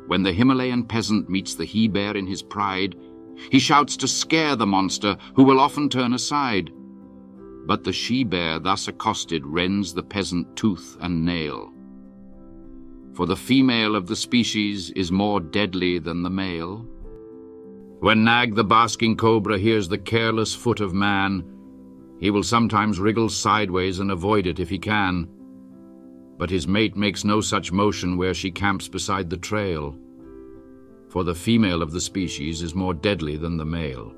When the Himalayan peasant meets the he-bear in his pride, he shouts to scare the monster, who will often turn aside. But the she-bear thus accosted rends the peasant tooth and nail. For the female of the species is more deadly than the male. When Nag the basking cobra hears the careless foot of man, he will sometimes wriggle sideways and avoid it if he can. But his mate makes no such motion where she camps beside the trail. For the female of the species is more deadly than the male.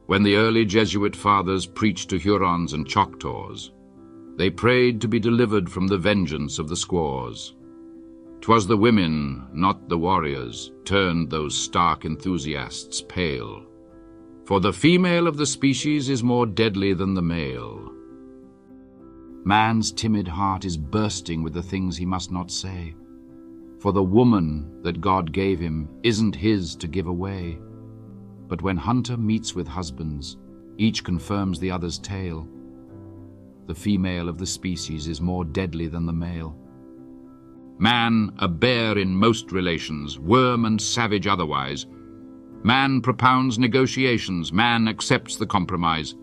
When the early Jesuit fathers preached to Hurons and Choctaws, they prayed to be delivered from the vengeance of the squaws. 'Twas the women, not the warriors, turned those stark enthusiasts pale. For the female of the species is more deadly than the male. Man's timid heart is bursting with the things he must not say. For the woman that God gave him isn't his to give away. But when hunter meets with husbands, each confirms the other's tale. The female of the species is more deadly than the male. Man, a bear in most relations, worm and savage otherwise. Man propounds negotiations, man accepts the compromise.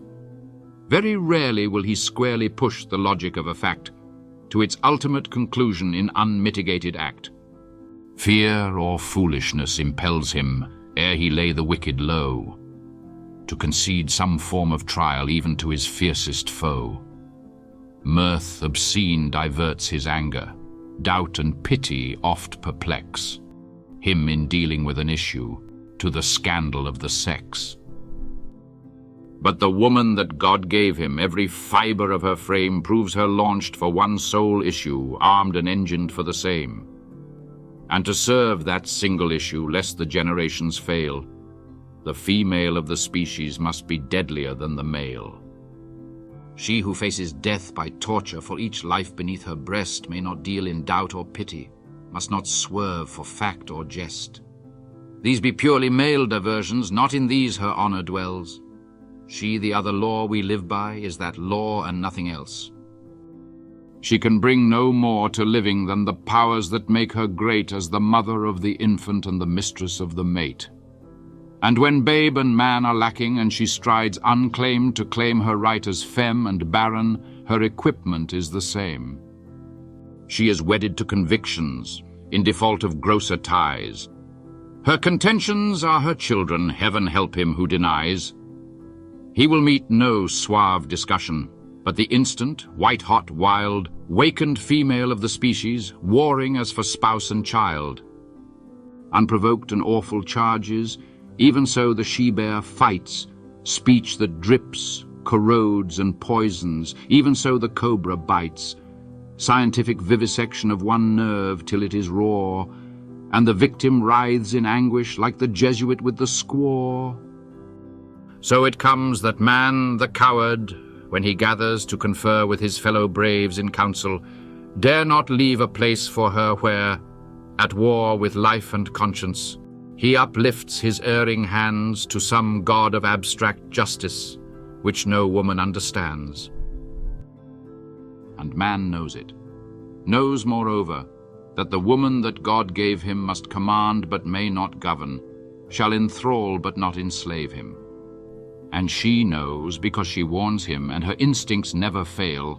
Very rarely will he squarely push the logic of a fact to its ultimate conclusion in unmitigated act. Fear or foolishness impels him, ere he lay the wicked low, to concede some form of trial even to his fiercest foe. Mirth obscene diverts his anger, doubt and pity oft perplex him in dealing with an issue, to the scandal of the sex. But the woman that God gave him, every fibre of her frame proves her launched for one sole issue, armed and engined for the same. And to serve that single issue, lest the generations fail, the female of the species must be deadlier than the male. She who faces death by torture for each life beneath her breast may not deal in doubt or pity, must not swerve for fact or jest. These be purely male diversions, not in these her honor dwells. She, the other law we live by, is that law and nothing else. She can bring no more to living than the powers that make her great as the mother of the infant and the mistress of the mate. And when babe and man are lacking and she strides unclaimed to claim her right as femme and barren, her equipment is the same. She is wedded to convictions, in default of grosser ties. Her contentions are her children, heaven help him who denies. He will meet no suave discussion, but the instant, white-hot, wild, wakened female of the species, warring as for spouse and child. Unprovoked and awful charges, even so the she-bear fights, speech that drips, corrodes and poisons, even so the cobra bites, scientific vivisection of one nerve till it is raw, and the victim writhes in anguish like the Jesuit with the squaw. So it comes that man, the coward, when he gathers to confer with his fellow braves in council, dare not leave a place for her where, at war with life and conscience, he uplifts his erring hands to some god of abstract justice, which no woman understands. And man knows it, knows, moreover, that the woman that God gave him must command but may not govern, shall enthrall but not enslave him. And she knows, because she warns him, and her instincts never fail,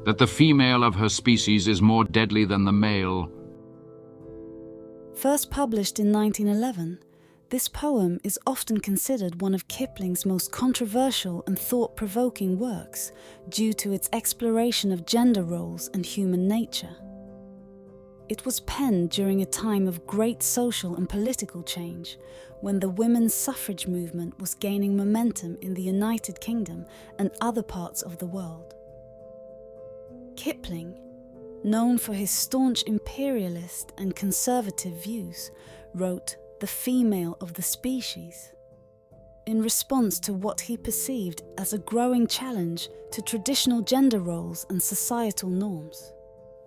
that the female of her species is more deadly than the male. First published in 1911, this poem is often considered one of Kipling's most controversial and thought-provoking works due to its exploration of gender roles and human nature. It was penned during a time of great social and political change, when the women's suffrage movement was gaining momentum in the United Kingdom and other parts of the world. Kipling, known for his staunch imperialist and conservative views, wrote "The Female of the Species" in response to what he perceived as a growing challenge to traditional gender roles and societal norms.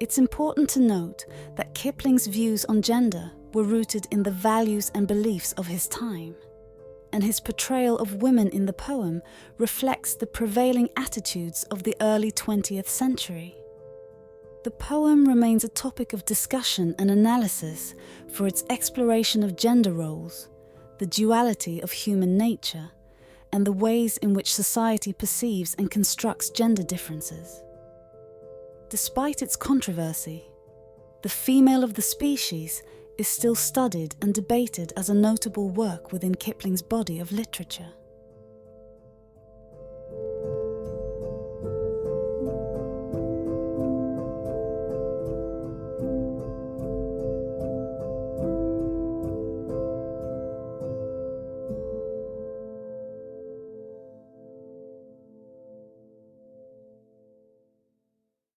It's important to note that Kipling's views on gender were rooted in the values and beliefs of his time, and his portrayal of women in the poem reflects the prevailing attitudes of the early 20th century. The poem remains a topic of discussion and analysis for its exploration of gender roles, the duality of human nature, and the ways in which society perceives and constructs gender differences. Despite its controversy, The Female of the Species is still studied and debated as a notable work within Kipling's body of literature.